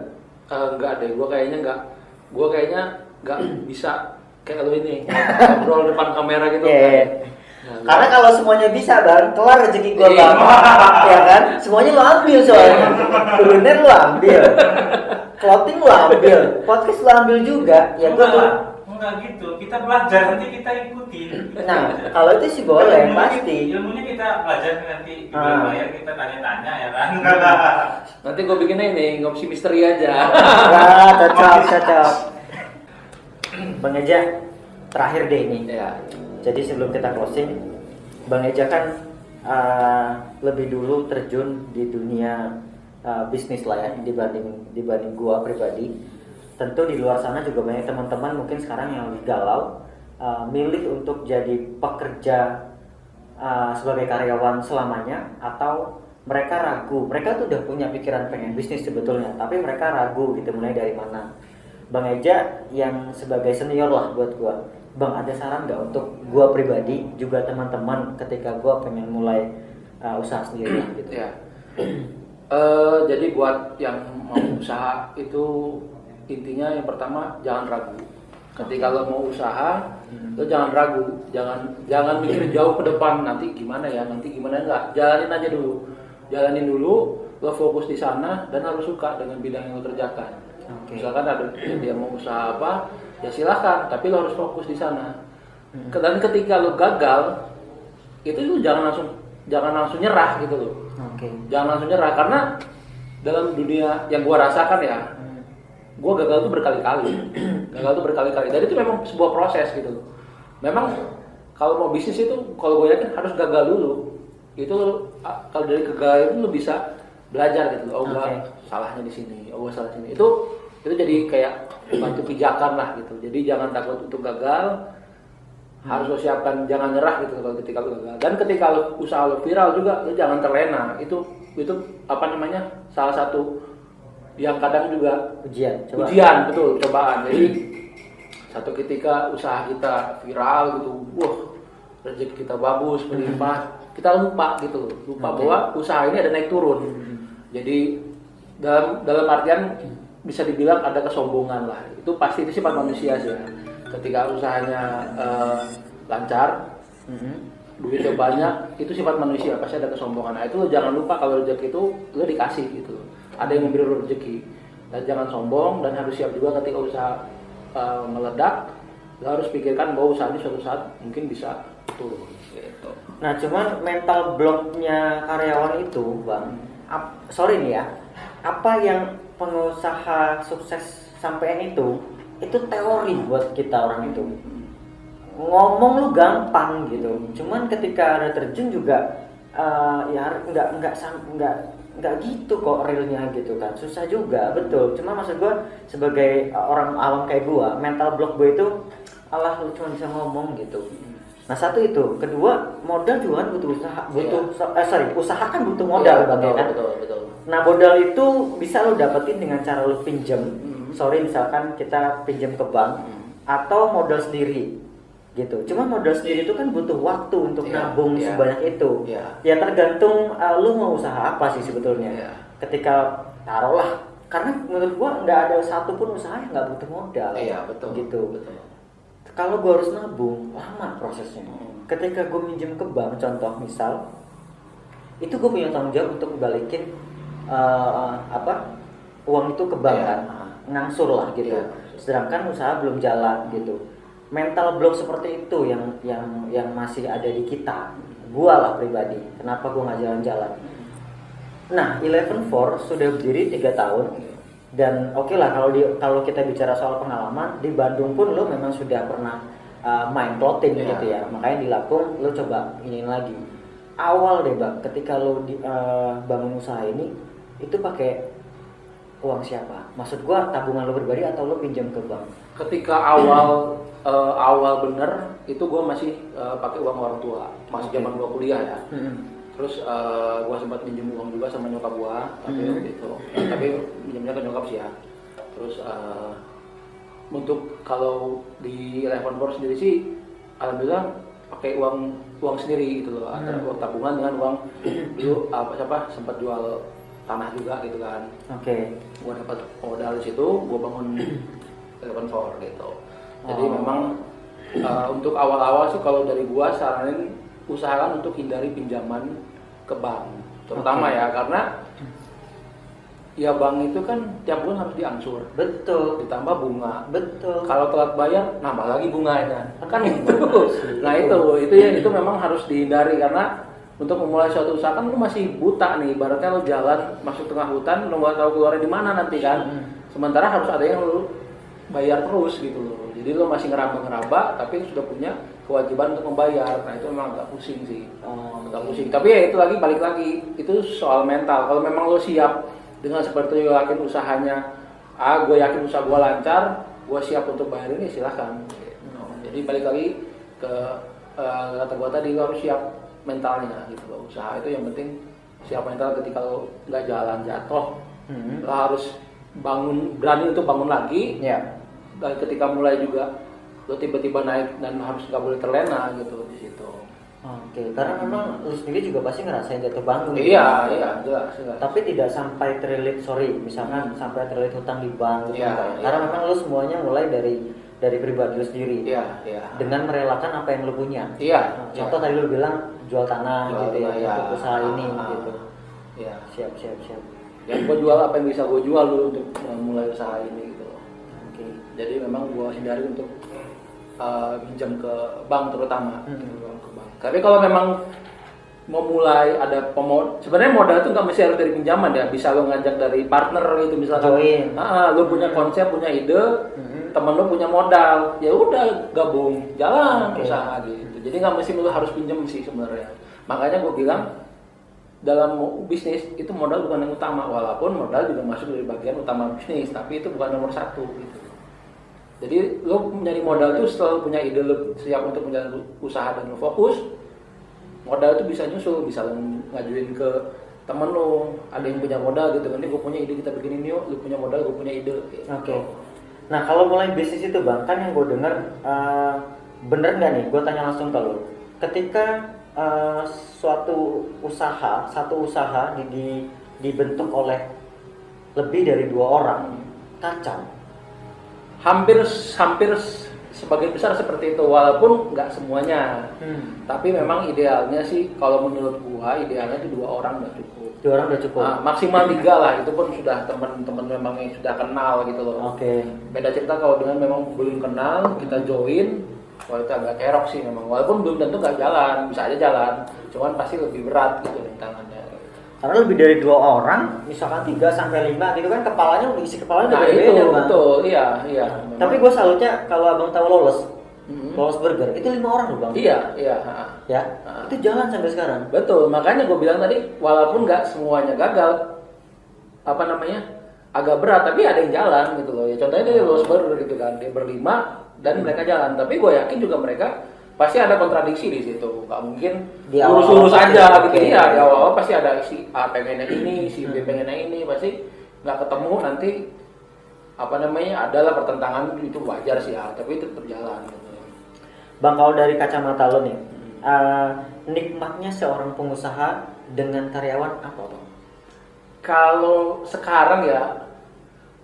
Enggak deh, gue kayaknya nggak bisa kayak lo ini ngobrol depan kamera gitu. Iya. Kan. Nah, Karena kalau semuanya bisa bang, kelar rezeki gua bang, ya kan? Semuanya lo ambil soalnya, kuliner lo ambil, clothing lo ambil, podcast lo ambil juga, ya gua tuh. Enggak gitu, kita belajar nanti kita ikutin. Nah, kalau itu sih boleh, pasti. Ilmunya kita belajar nanti di bayar kita tanya-tanya ya kan. nanti gue bikinnya ini ngopsi misteri aja. Wah, cocok. Bang Eja, terakhir deh ini. Ya. Jadi sebelum kita closing, Bang Eja kan lebih dulu terjun di dunia bisnis lah ya dibanding gua pribadi. Tentu di luar sana juga banyak teman-teman mungkin sekarang yang lebih galau, milih untuk jadi pekerja sebagai karyawan selamanya, atau mereka ragu. Mereka tuh udah punya pikiran pengen bisnis sebetulnya, tapi mereka ragu gitu mulai dari mana. Bang Eja yang sebagai senior lah buat gua, Bang ada saran nggak untuk gua pribadi juga teman-teman ketika gua pengen mulai usaha sendiri gitu? Ya. Jadi buat yang mau usaha itu intinya yang pertama jangan ragu. Ketika lo mau usaha, lo jangan ragu, jangan mikir jauh ke depan nanti gimana enggak. Jalanin dulu, lo fokus di sana dan harus suka dengan bidang yang lo kerjakan. Misalkan ada dia mau usaha apa, ya silahkan, tapi lo harus fokus di sana. Dan ketika lo gagal, itu lo jangan langsung nyerah gitu loh. Jangan langsung nyerah, karena dalam dunia yang gua rasakan ya, gua gagal tuh berkali-kali. Dan itu memang sebuah proses gitu. Memang kalau mau bisnis itu, kalau gue yakin harus gagal dulu. Itu kalau dari kegagalan itu lo bisa belajar gitu. Oh gua salahnya di sini, oh gua salah di sini. Itu jadi kayak bantu pijakan lah gitu. Jadi jangan takut untuk gagal. Harus lo siapkan, jangan nyerah gitu kalau ketika lo gagal. Dan ketika lo usaha lo viral juga, lo jangan terlena. Itu salah satu yang kadang juga ujian, betul, cobaan. Jadi satu ketika usaha kita viral gitu, wah rezeki kita bagus, berlimpah, kita lupa bahwa usaha ini ada naik turun. Jadi dalam artian bisa dibilang ada kesombongan lah. Itu pasti, itu sifat manusia sih. Ketika usahanya lancar, duitnya banyak, itu sifat manusia, pasti ada kesombongan. Nah, itu lo jangan lupa kalau rezeki itu lo dikasih gitu. Ada yang memberi lo rezeki. Dan jangan sombong, dan harus siap juga ketika usaha meledak, lo harus pikirkan bahwa usaha ini suatu saat mungkin bisa turun gitu. Nah, cuman mental blocknya karyawan itu, Bang, sorry nih ya, apa yang pengusaha sukses sampein itu teori buat kita orang itu. Ngomong lu gampang gitu, cuman ketika ada terjun juga ya nggak gitu kok realnya gitu kan, susah juga, betul. Cuma maksud gue sebagai orang awam kayak gue, mental block gue itu alah lu cuma bisa ngomong gitu. Nah, satu itu, kedua modal juga kan butuh usaha, usaha kan butuh modal, betul. Nah, modal itu bisa lo dapetin dengan cara lo pinjam, misalkan kita pinjam ke bank atau modal sendiri gitu. Cuma modal sendiri itu kan butuh waktu untuk nabung sebanyak itu. Ya tergantung lo mau usaha apa sih sebetulnya. Ketika taruhlah, karena menurut gua nggak ada satupun usaha yang nggak butuh modal. Betul. Gitu. Betul. Kalau gua harus nabung, lama prosesnya. Ketika gua minjem ke bank, contoh misal, itu gua punya tanggung jawab untuk balikin uang itu ke bank kan, ngangsur lah gitu. Sedangkan usaha belum jalan gitu. Mental block seperti itu yang masih ada di kita. Gua lah pribadi, kenapa gua nggak jalan-jalan. Nah, 11for sudah berdiri 3 tahun, dan oke lah kalau kita bicara soal pengalaman, di Bandung pun lo memang sudah pernah main clothing gitu ya. Makanya di Lampung lo coba ingin lagi. Awal deh Bang, ketika lo bangun usaha ini, itu pakai uang siapa? Maksud gua tabungan lo pribadi atau lo pinjam ke bank? Ketika awal bener itu gue masih pakai uang orang tua, masih zaman gue kuliah ya. Terus gue sempat pinjam uang juga sama nyokap gue, tapi pinjamnya ke nyokap sih ya. Terus untuk kalau di 11for sendiri sih alhamdulillah pakai uang sendiri gitu loh, antara uang tabungan dengan uang dulu sempat jual tanah juga gitu kan. Gue dapat modal di situ, gue bangun 11for gitu. Jadi memang untuk awal-awal sih kalau dari gua saranin usahakan untuk hindari pinjaman ke bank, terutama ya, karena ya bank itu kan tiap bulan harus diangsur, betul, ditambah bunga, betul. Kalau telat bayar nambah lagi bunganya, kan itu. Nah itu memang harus dihindari, karena untuk memulai suatu usaha kan lu masih buta nih, ibaratnya lu jalan masuk tengah hutan, lu nggak tahu keluarnya di mana nanti kan. Sementara harus ada yang lu bayar terus gitu loh. Jadi lo masih ngeraba-ngeraba tapi sudah punya kewajiban untuk membayar. Nah itu memang agak pusing sih. Agak pusing. Tapi ya itu balik lagi itu soal mental. Kalau memang lo siap Dengan seperti itu yakin usahanya, gue yakin usaha gue lancar, gue siap untuk bayar ini silahkan. Jadi balik lagi ke kata gue tadi, lo harus siap mentalnya gitu loh. Usaha itu yang penting siap mental, ketika lo nggak jalan jatuh, lo harus berani untuk bangun lagi. Dan ketika mulai juga lo tiba-tiba naik dan harus nggak boleh terlena gitu di situ. Oke, karena memang lu sendiri juga pasti ngerasain jatuh bangun. Iya, jelas. Tapi tidak sampai misalkan sampai terlilit hutang di bank gitu. Iya. Karena memang lu semuanya mulai dari pribadi lu sendiri. Iya. Dengan merelakan apa yang lu punya. Iya. Contoh tadi lu bilang jual tanah gitu ya, untuk usaha ini gitu. Iya. Siap. Yang gue jual apa yang bisa gue jual dulu untuk mulai usaha ini gitu loh. Oke. Jadi memang gue hindari untuk pinjam ke bank terutama. Ke bank. Tapi kalau memang mau mulai ada sebenarnya modal itu nggak mesti harus dari pinjaman ya, bisa lo ngajak dari partner gitu misalkan. Lo punya konsep, punya ide, temen lo punya modal, ya udah gabung jalan usaha gitu. Jadi nggak mesti lo harus pinjam sih sebenarnya. Makanya gue bilang dalam bisnis itu modal bukan yang utama, walaupun modal juga masuk dari bagian utama bisnis, tapi itu bukan nomor satu gitu. Jadi lo nyari modal itu setelah punya ide, lo siap untuk menjalani usaha dan lo fokus, modal itu bisa nyusul, bisa lo ngajuin ke temen lo, ada yang punya modal gitu, nanti gue punya ide kita bikin ini yuk, lo punya modal, gue punya ide gitu. Oke. Nah kalau mulai bisnis itu Bang, kan yang gue dengar bener nggak nih, gue tanya langsung ke lo, ketika satu usaha dibentuk oleh lebih dari 2 orang, kacau. Hampir sebagian besar seperti itu, walaupun nggak semuanya. Tapi memang idealnya sih, kalau menurut gua idealnya itu 2 orang udah cukup. 2 orang udah cukup. Nah, maksimal 3 lah, itu pun sudah teman-teman memang yang sudah kenal gitu loh. Oke. Beda cerita kalau dengan memang belum kenal, kita join, wah itu agak kerok sih memang. Walaupun belum tentu nggak jalan, bisa aja jalan, cuman pasti lebih berat gitu rintangannya. Karena lebih dari 2 orang, misalkan 3 sampai 5 gitu kan, isi kepalanya udah Nah beda-beda, itu Bang. betul, iya. Tapi gue salutnya kalau Abang tahu Lolos Burger, itu 5 orang loh Bang. Iya. Ya, itu jalan sampai sekarang. Betul, makanya gue bilang tadi, walaupun nggak semuanya gagal, agak berat, tapi ada yang jalan gitu loh. Ya contohnya dari Lolos Burger gitu kan, dia berlima dan mereka jalan. Tapi gue yakin juga mereka pasti ada kontradiksi di situ, nggak mungkin lurus-lurus aja gitu ya. Di awal pasti ada si A pengennya ini, si B pengennya ini, pasti nggak ketemu, nanti adalah pertentangan, itu wajar sih ya, tapi itu tetap jalan gitu. Bang, kalau dari kacamata lo nih, nikmatnya seorang pengusaha dengan karyawan apa Bang? Kalau sekarang ya,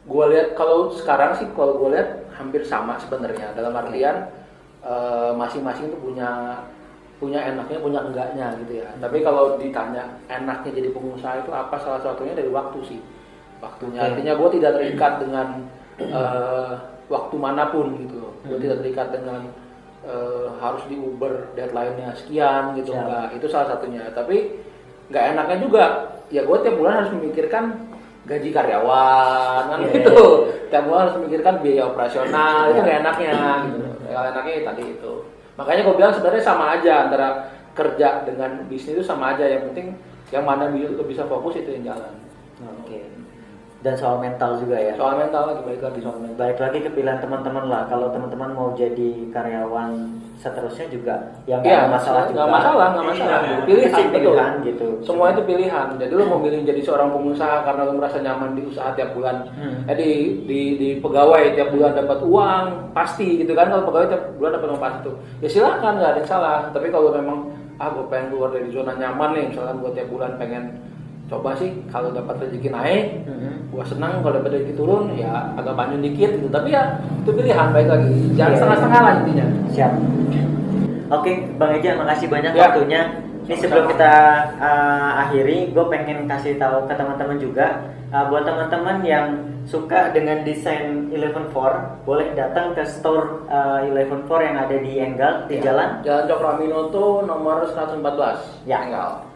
gue lihat kalau gue lihat hampir sama sebenarnya, dalam artian masing-masing itu punya enaknya, punya enggaknya gitu ya. Tapi kalau ditanya enaknya jadi pengusaha itu apa, salah satunya dari waktu sih. Waktunya, artinya gue tidak terikat dengan waktu manapun gitu. Gue tidak terikat dengan harus di Uber deadline-nya sekian gitu, enggak. Itu salah satunya. Tapi nggak enaknya juga, ya gue tiap bulan harus memikirkan gaji karyawan kan gitu. Tiap bulan harus memikirkan biaya operasional, itu nggak enaknya gitu. Kalau enaknya tadi itu. Makanya gue bilang sebenarnya sama aja antara kerja dengan bisnis itu sama aja. Yang penting yang mana lo bisa fokus itu yang jalan. Oke. Dan soal mental juga ya. Soal mental lagi, balik lagi soal mental. Balik lagi ke pilihan teman-teman lah. Kalau teman-teman mau jadi karyawan seterusnya juga, yang nggak ada masalah juga. Nggak masalah. Pilihan betul. Pilihan gitu. Semua itu pilihan. Jadi lo mau milih jadi seorang pengusaha karena lo merasa nyaman di usaha tiap bulan. Di pegawai tiap bulan dapat uang pasti gitu kan. Kalau pegawai tiap bulan dapat uang pasti tuh. Ya silakan, nggak ada yang salah. Tapi kalau memang gue pengen keluar dari zona nyaman nih, misalkan gue tiap bulan pengen coba sih kalau dapat rezeki naik, gua senang. Kalau dapat rezeki turun, ya agak panjang dikit gitu. Tapi ya itu pilihan, baik lagi. Jangan setengah-setengah lah intinya. Siap. Oke, Bang Eja, makasih banyak waktunya. Ini sebelum kita akhiri, gue pengen kasih tahu ke teman-teman juga, buat teman-teman yang suka dengan desain 114, boleh datang ke store 114 yang ada di Enggal di Jalan Cokroaminoto nomor 114. Ya. Enggal.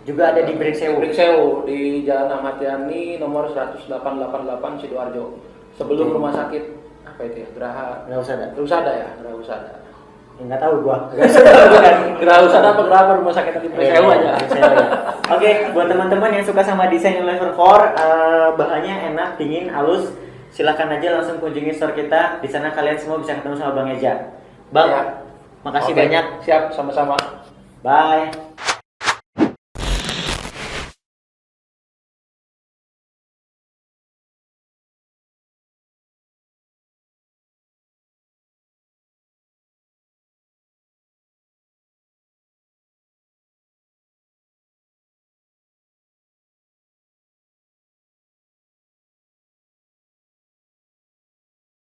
Juga ada di Briksewu di Jalan Ahmad Yani nomor 10888 Sidoarjo. Sebelum rumah sakit apa itu ya? Geraha Usada. Nggak tahu gua. Nggak usah apa kenapa rumah sakit nanti Presewu aja. Oke, buat teman-teman yang suka sama desain Eleven 4, bahannya enak, dingin, halus, silahkan aja langsung kunjungi store kita. Di sana kalian semua bisa ketemu sama Bang Eja. Bang, Ya. makasih Oke, banyak. Siap, sama-sama. Bye.